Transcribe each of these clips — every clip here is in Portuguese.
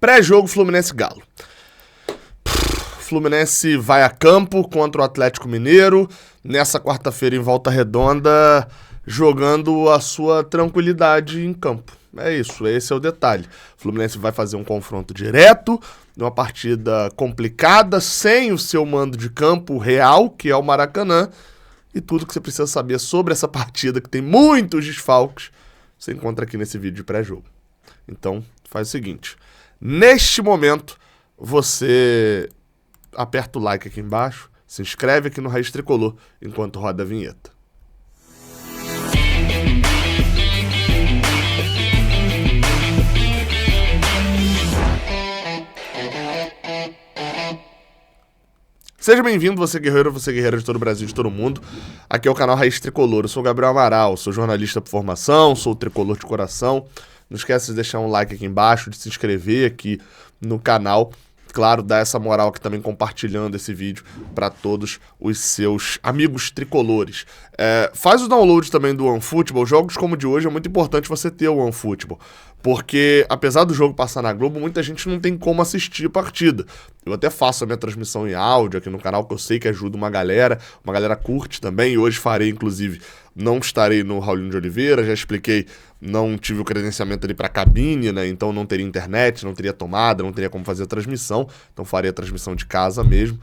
Pré-jogo Fluminense Galo. Fluminense vai a campo contra o Atlético Mineiro, nessa quarta-feira em Volta Redonda, jogando a sua tranquilidade em campo. É isso, esse é o detalhe. O Fluminense vai fazer um confronto direto, numa partida complicada, sem o seu mando de campo real, que é o Maracanã, e tudo que você precisa saber sobre essa partida, que tem muitos desfalques, você encontra aqui nesse vídeo de pré-jogo. Então, faz o seguinte, neste momento, você aperta o like aqui embaixo, se inscreve aqui no Raiz Tricolor, enquanto roda a vinheta. Seja bem-vindo, você guerreira de todo o Brasil, de todo o mundo. Aqui é o canal Raiz Tricolor, eu sou o Gabriel Amaral, sou jornalista por formação, sou tricolor de coração. Não esquece de deixar um like aqui embaixo, de se inscrever aqui no canal. Claro, dá essa moral aqui também compartilhando esse vídeo para todos os seus amigos tricolores. Faz o download também do OneFootball. Jogos como o de hoje é muito importante você ter o OneFootball, porque apesar do jogo passar na Globo, muita gente não tem como assistir a partida. Eu até faço a minha transmissão em áudio aqui no canal, que eu sei que ajuda uma galera curte também, e hoje farei, inclusive, não estarei no Raulinho de Oliveira, já expliquei, não tive o credenciamento ali para cabine, né? Então não teria internet, não teria tomada, não teria como fazer a transmissão, então farei a transmissão de casa mesmo.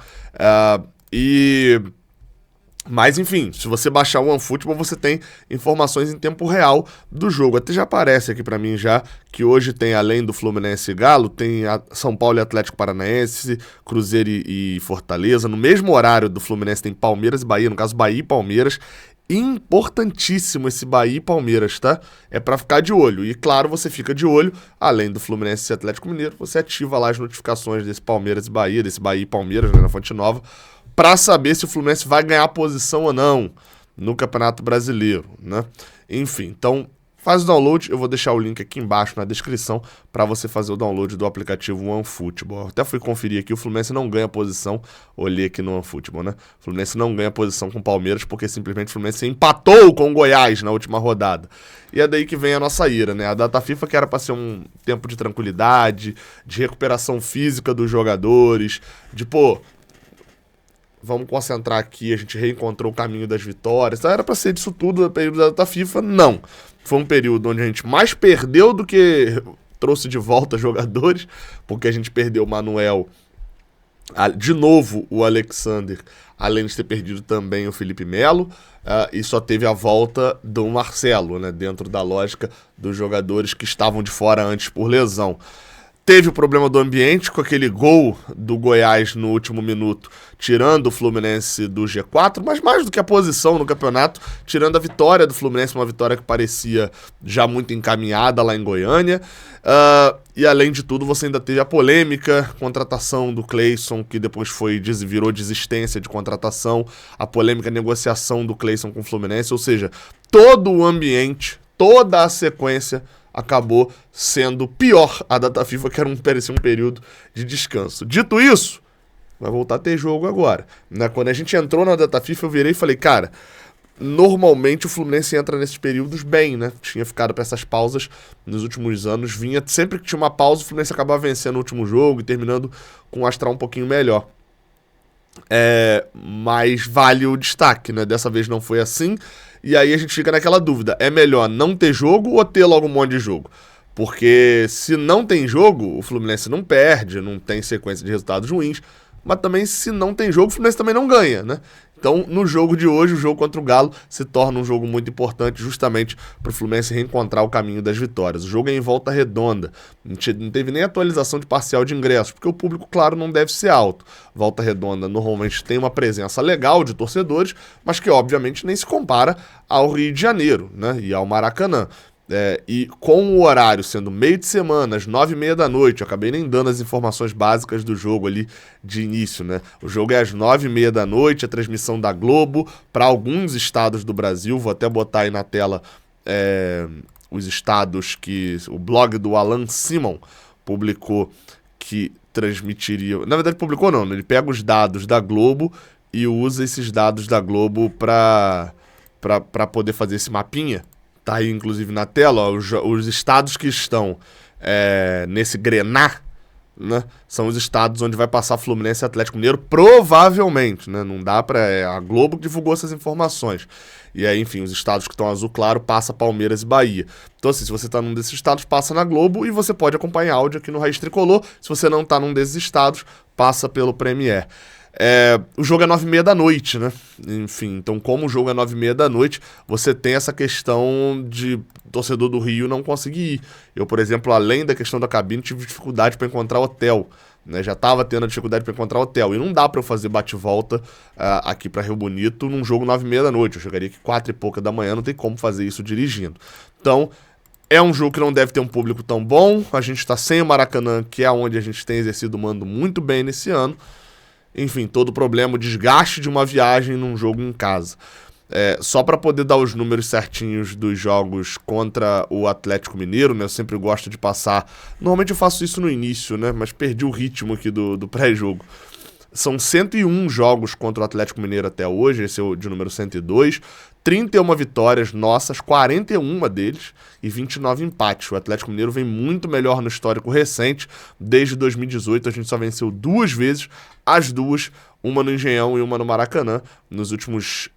Mas enfim, se você baixar o OneFootball, você tem informações em tempo real do jogo. Até já aparece aqui pra mim já que hoje tem, além do Fluminense e Galo, tem São Paulo e Atlético Paranaense, Cruzeiro e Fortaleza. No mesmo horário do Fluminense tem Palmeiras e Bahia, no caso Bahia e Palmeiras. Importantíssimo esse Bahia e Palmeiras, tá? É pra ficar de olho. E claro, você fica de olho, além do Fluminense e Atlético Mineiro, você ativa lá as notificações desse Palmeiras e Bahia, desse Bahia e Palmeiras, né, na Fonte Nova, para saber se o Fluminense vai ganhar posição ou não no Campeonato Brasileiro, né? Enfim, então faz o download, eu vou deixar o link aqui embaixo na descrição para você fazer o download do aplicativo OneFootball. Eu até fui conferir aqui, o Fluminense não ganha posição, olhei aqui no OneFootball, né? O Fluminense não ganha posição com o Palmeiras porque simplesmente o Fluminense empatou com o Goiás na última rodada. E é daí que vem a nossa ira, né? A data FIFA, que era para ser um tempo de tranquilidade, de recuperação física dos jogadores, de vamos concentrar aqui, a gente reencontrou o caminho das vitórias. Então era pra ser disso tudo no período da data FIFA? Não. Foi um período onde a gente mais perdeu do que trouxe de volta jogadores, porque a gente perdeu o Manuel, de novo o Alexander, além de ter perdido também o Felipe Melo, e só teve a volta do Marcelo, né, dentro da lógica dos jogadores que estavam de fora antes por lesão. Teve o problema do ambiente com aquele gol do Goiás no último minuto, tirando o Fluminense do G4, mas mais do que a posição no campeonato, tirando a vitória do Fluminense, uma vitória que parecia já muito encaminhada lá em Goiânia. E além de tudo, você ainda teve a polêmica, contratação do Cleison, que depois virou desistência de contratação, a polêmica negociação do Cleison com o Fluminense, ou seja, todo o ambiente, toda a sequência acabou sendo pior a data FIFA, que parecia um período de descanso. Dito isso, vai voltar a ter jogo agora, né? Quando a gente entrou na data FIFA, eu virei e falei, cara, normalmente o Fluminense entra nesses períodos bem, né? Tinha ficado para essas pausas nos últimos anos, sempre que tinha uma pausa, o Fluminense acabava vencendo o último jogo e terminando com um astral um pouquinho melhor. Mas vale o destaque, né? Dessa vez não foi assim. E aí a gente fica naquela dúvida, é melhor não ter jogo ou ter logo um monte de jogo? Porque se não tem jogo, o Fluminense não perde, não tem sequência de resultados ruins, mas também se não tem jogo, o Fluminense também não ganha, né? Então, no jogo de hoje, o jogo contra o Galo se torna um jogo muito importante justamente para o Fluminense reencontrar o caminho das vitórias. O jogo é em Volta Redonda, não teve nem atualização de parcial de ingressos, porque o público, claro, não deve ser alto. Volta Redonda normalmente tem uma presença legal de torcedores, mas que obviamente nem se compara ao Rio de Janeiro, né? E ao Maracanã. E com o horário sendo meio de semana, às 9h30 da noite, eu acabei nem dando as informações básicas do jogo ali de início, né? O jogo é às 9h30 da noite, a transmissão da Globo para alguns estados do Brasil, vou até botar aí na tela os estados que o blog do Alan Simon publicou que transmitiria, na verdade publicou não, ele pega os dados da Globo e usa esses dados da Globo para poder fazer esse mapinha. Tá aí, inclusive, na tela, ó, os estados que estão nesse grená, né? São os estados onde vai passar Fluminense e Atlético Mineiro, provavelmente, né? Não dá pra... A Globo divulgou essas informações. E aí, enfim, os estados que estão azul claro passa Palmeiras e Bahia. Então, assim, se você tá num desses estados, passa na Globo e você pode acompanhar áudio aqui no Raiz Tricolor. Se você não tá num desses estados, passa pelo Premier. O jogo é 9h30 da noite, né? Enfim, então como o jogo é 9h30 da noite, você tem essa questão de torcedor do Rio não conseguir ir. Eu, por exemplo, além da questão da cabine, tive dificuldade para encontrar hotel, né? Já estava tendo a dificuldade para encontrar hotel. E não dá para eu fazer bate-volta aqui para Rio Bonito num jogo 9h30 da noite. Eu chegaria aqui 4 e pouca da manhã, não tem como fazer isso dirigindo. Então, é um jogo que não deve ter um público tão bom. A gente está sem o Maracanã, que é onde a gente tem exercido o mando muito bem nesse ano. Enfim, todo o problema, o desgaste de uma viagem num jogo em casa. Só para poder dar os números certinhos dos jogos contra o Atlético Mineiro, né? Eu sempre gosto de passar... Normalmente eu faço isso no início, né? Mas perdi o ritmo aqui do pré-jogo. São 101 jogos contra o Atlético Mineiro até hoje, esse é o de número 102. 31 vitórias nossas, 41 deles e 29 empates. O Atlético Mineiro vem muito melhor no histórico recente. Desde 2018 a gente só venceu 2 vezes, as duas, uma no Engenhão e uma no Maracanã. Nos últimos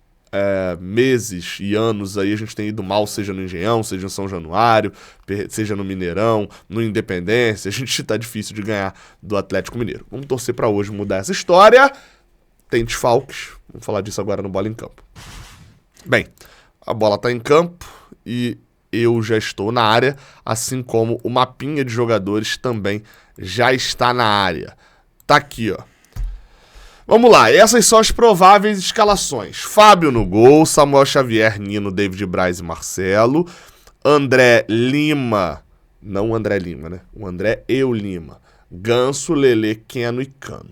meses e anos aí a gente tem ido mal, seja no Engenhão, seja no São Januário, seja no Mineirão, no Independência. A gente tá difícil de ganhar do Atlético Mineiro. Vamos torcer para hoje mudar essa história. Tem desfalques, vamos falar disso agora no Bola em Campo. Bem, a bola tá em campo e eu já estou na área, assim como o mapinha de jogadores também já está na área. Tá aqui, ó. Vamos lá, essas são as prováveis escalações. Fábio no gol, Samuel Xavier, Nino, David Braz e Marcelo. André Lima, não o André Lima, né? O André e o Lima. Ganso, Lelê, Keno e Cano.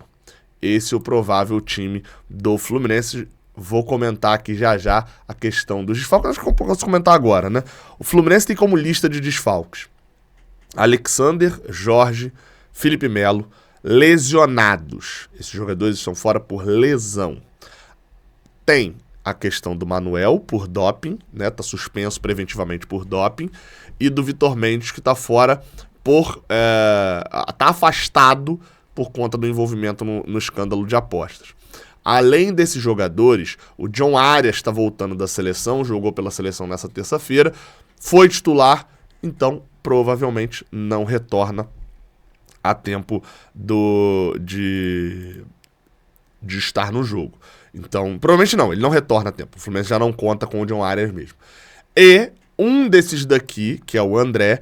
Esse é o provável time do Fluminense. Vou comentar aqui já a questão dos desfalques. Acho que eu posso comentar agora, né? O Fluminense tem como lista de desfalques Alexander, Jorge, Felipe Melo, lesionados. Esses jogadores estão fora por lesão. Tem a questão do Manuel por doping, né? Tá suspenso preventivamente por doping. E do Vitor Mendes, que tá fora por... tá afastado por conta do envolvimento no escândalo de apostas. Além desses jogadores, o John Arias está voltando da seleção, jogou pela seleção nessa terça-feira, foi titular, então provavelmente não retorna a tempo de estar no jogo. Então, provavelmente não, ele não retorna a tempo. O Fluminense já não conta com o John Arias mesmo. E um desses daqui, que é o André,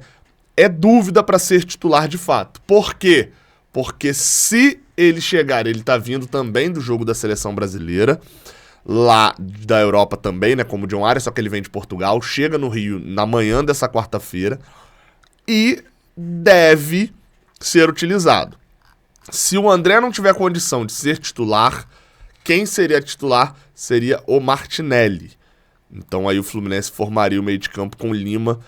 é dúvida para ser titular de fato. Por quê? Porque se ele chegar, ele tá vindo também do jogo da seleção brasileira, lá da Europa também, né, como o John Arias, só que ele vem de Portugal, chega no Rio na manhã dessa quarta-feira e deve ser utilizado. Se o André não tiver condição de ser titular, quem seria titular seria o Martinelli. Então aí o Fluminense formaria o meio de campo com Lima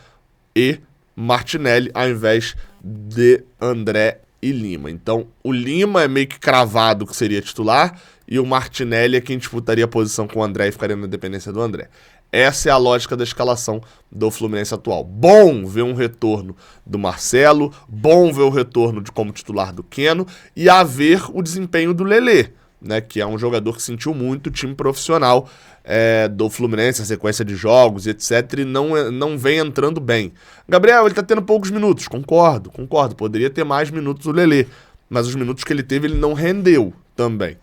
e Martinelli, ao invés de André e Lima. Então o Lima é meio que cravado que seria titular e o Martinelli é quem disputaria a posição com o André e ficaria na dependência do André. Essa é a lógica da escalação do Fluminense atual. Bom ver um retorno do Marcelo, bom ver o retorno de como titular do Keno e a ver o desempenho do Lelê, né, que é um jogador que sentiu muito o time profissional do Fluminense, a sequência de jogos e etc, e não vem entrando bem. Gabriel, ele tá tendo poucos minutos, concordo, poderia ter mais minutos o Lelê, mas os minutos que ele teve ele não rendeu também.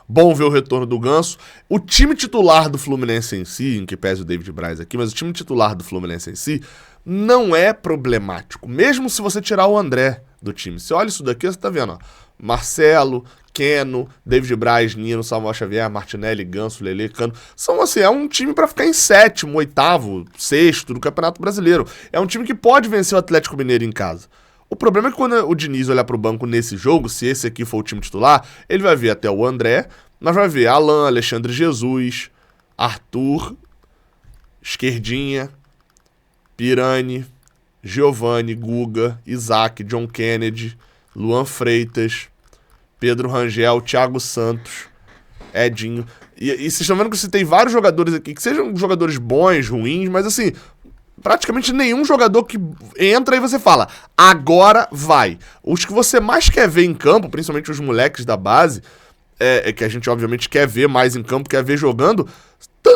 Bom ver o retorno do Ganso. O time titular do Fluminense em si, em que pese o David Braz aqui, mas o time titular do Fluminense em si não é problemático, mesmo se você tirar o André do time. Você olha isso daqui, você tá vendo, ó, Marcelo, Keno, David Braz, Nino, Samuel Xavier, Martinelli, Ganso, Lelê, Cano. São assim, é um time pra ficar em 7º, 8º, 6º do Campeonato Brasileiro. É um time que pode vencer o Atlético Mineiro em casa. O problema é que quando o Diniz olhar pro banco nesse jogo, se esse aqui for o time titular, ele vai ver até o André, mas vai ver Alan, Alexandre Jesus, Arthur, Esquerdinha, Pirani, Giovani, Guga, Isaac, John Kennedy, Luan Freitas, Pedro Rangel, Thiago Santos, Edinho. E vocês estão vendo que você tem vários jogadores aqui, que sejam jogadores bons, ruins, mas assim, praticamente nenhum jogador que entra e você fala, agora vai. Os que você mais quer ver em campo, principalmente os moleques da base, que a gente obviamente quer ver mais em campo, quer ver jogando,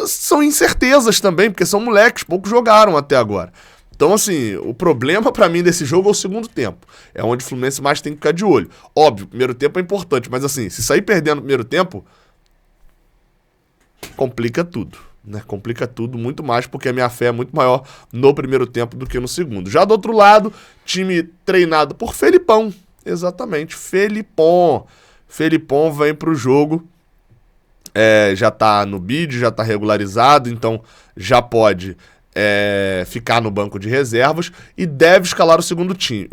são incertezas também, porque são moleques, poucos jogaram até agora. Então, assim, o problema pra mim desse jogo é o segundo tempo. É onde o Fluminense mais tem que ficar de olho. Óbvio, o primeiro tempo é importante, mas assim, se sair perdendo no primeiro tempo, complica tudo, né? Complica tudo muito mais, porque a minha fé é muito maior no primeiro tempo do que no segundo. Já do outro lado, time treinado por Felipão. Exatamente, Felipão. Felipão vem pro jogo, já tá no bid, já tá regularizado, então já pode ficar no banco de reservas e deve escalar o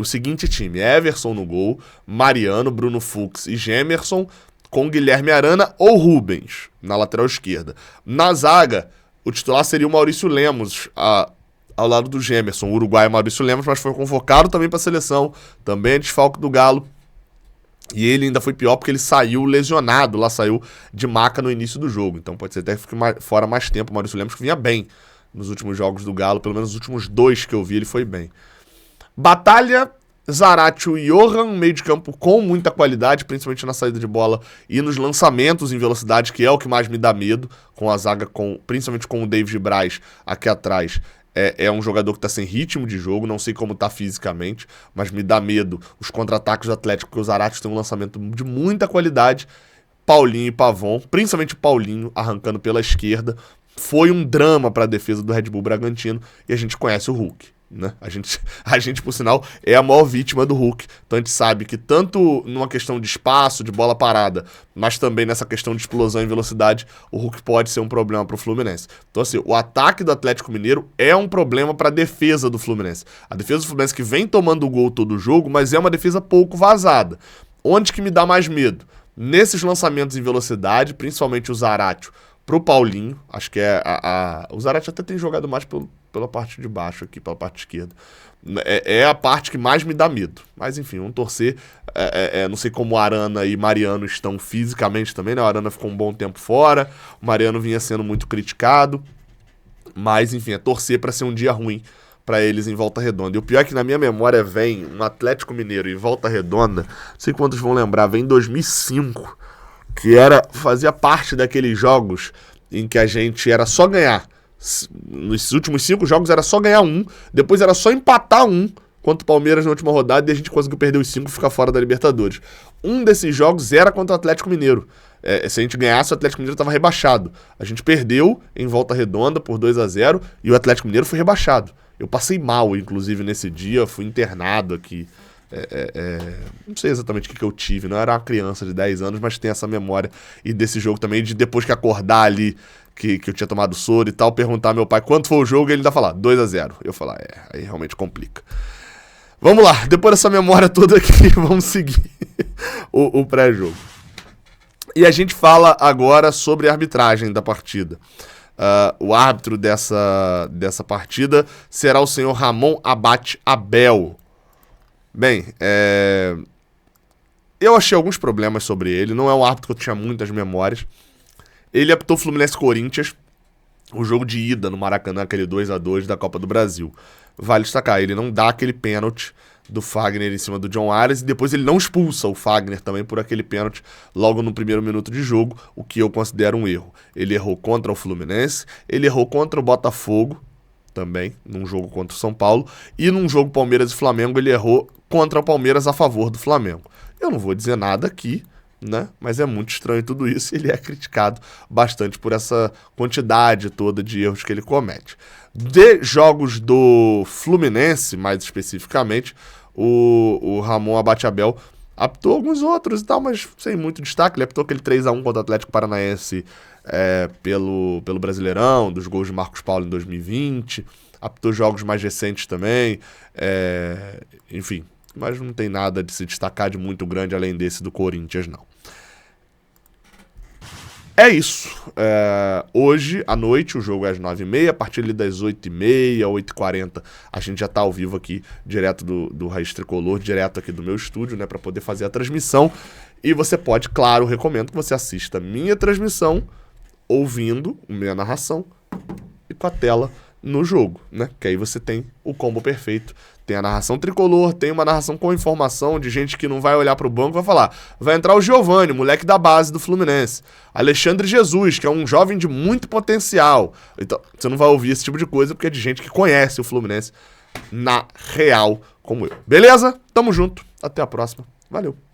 seguinte time: Everson no gol, Mariano, Bruno Fux e Gemerson, com Guilherme Arana ou Rubens na lateral esquerda. Na zaga, o titular seria o Maurício Lemos, ao lado do Gemerson, o uruguaio Maurício Lemos, mas foi convocado também para a seleção, também é desfalque do Galo. E ele ainda foi pior porque ele saiu lesionado, lá saiu de maca no início do jogo. Então pode ser até que fique fora mais tempo. O Maurício Lemos que vinha bem nos últimos jogos do Galo, pelo menos os últimos 2 que eu vi ele foi bem. Batalha, Zaratio e Johan, meio de campo com muita qualidade, principalmente na saída de bola e nos lançamentos em velocidade, que é o que mais me dá medo, com a zaga, principalmente com o David Braz aqui atrás. É um jogador que está sem ritmo de jogo, não sei como está fisicamente, mas me dá medo os contra-ataques do Atlético, porque o Zaratio tem um lançamento de muita qualidade. Paulinho e Pavon, principalmente Paulinho, arrancando pela esquerda, foi um drama para a defesa do Red Bull Bragantino, e a gente conhece o Hulk, né? A gente, por sinal, é a maior vítima do Hulk. Então a gente sabe que tanto numa questão de espaço, de bola parada, mas também nessa questão de explosão e velocidade, o Hulk pode ser um problema pro Fluminense. Então assim, o ataque do Atlético Mineiro é um problema pra defesa do Fluminense. A defesa do Fluminense que vem tomando gol todo jogo, mas é uma defesa pouco vazada. Onde que me dá mais medo? Nesses lançamentos em velocidade, principalmente o Zaratio pro Paulinho, acho que o Zaratio até tem jogado mais pela parte de baixo aqui, pela parte esquerda. É a parte que mais me dá medo. Mas enfim, vamos torcer. Não sei como Arana e Mariano estão fisicamente também, né? O Arana ficou um bom tempo fora, o Mariano vinha sendo muito criticado. Mas enfim, é torcer para ser um dia ruim para eles em Volta Redonda. E o pior é que na minha memória vem um Atlético Mineiro em Volta Redonda, não sei quantos vão lembrar, vem em 2005, que fazia parte daqueles jogos em que a gente era só ganhar. Nos últimos 5 jogos era só ganhar um, depois era só empatar um contra o Palmeiras na última rodada e a gente conseguiu perder os 5 e ficar fora da Libertadores. Um desses jogos era contra o Atlético Mineiro. Se a gente ganhasse, o Atlético Mineiro estava rebaixado. A gente perdeu em Volta Redonda por 2-0 e o Atlético Mineiro foi rebaixado. Eu passei mal, inclusive, nesse dia, fui internado aqui. Não sei exatamente o que eu tive, não era uma criança de 10 anos, mas tem essa memória. E desse jogo também, de depois que acordar ali, que eu tinha tomado soro e tal, perguntar ao meu pai quanto foi o jogo, e ele ainda falar 2-0. Eu falar, aí realmente complica. Vamos lá, depois dessa memória toda aqui, vamos seguir o pré-jogo. E a gente fala agora sobre a arbitragem da partida. O árbitro dessa partida será o senhor Ramon Abate Abel. Bem, eu achei alguns problemas sobre ele. Não é um árbitro que eu tinha muitas memórias. Ele apitou Fluminense-Corinthians, o jogo de ida no Maracanã, aquele 2-2 da Copa do Brasil. Vale destacar, ele não dá aquele pênalti do Fagner em cima do John Arias, e depois ele não expulsa o Fagner também por aquele pênalti logo no primeiro minuto de jogo, o que eu considero um erro. Ele errou contra o Fluminense, ele errou contra o Botafogo, também, num jogo contra o São Paulo, e num jogo Palmeiras e Flamengo ele errou contra o Palmeiras a favor do Flamengo. Eu não vou dizer nada aqui, né? Mas é muito estranho tudo isso, e ele é criticado bastante por essa quantidade toda de erros que ele comete. De jogos do Fluminense, mais especificamente, o Ramon Abate Abel apitou alguns outros e tal, mas sem muito destaque. Ele apitou aquele 3-1 contra o Atlético Paranaense pelo Brasileirão, dos gols de Marcos Paulo em 2020, apitou jogos mais recentes também, enfim, mas não tem nada de se destacar de muito grande além desse do Corinthians, não. É isso. Hoje, à noite, o jogo é às 9h30, a partir ali das 8h30, 8h40, a gente já tá ao vivo aqui, direto do Raiz Tricolor, direto aqui do meu estúdio, né, para poder fazer a transmissão. E você pode, claro, recomendo que você assista a minha transmissão, ouvindo a minha narração e com a tela no jogo, né? Que aí você tem o combo perfeito. Tem a narração tricolor, tem uma narração com informação de gente que não vai olhar pro banco e vai falar: vai entrar o Giovani, moleque da base do Fluminense. Alexandre Jesus, que é um jovem de muito potencial. Então, você não vai ouvir esse tipo de coisa porque é de gente que conhece o Fluminense na real, como eu. Beleza? Tamo junto. Até a próxima. Valeu.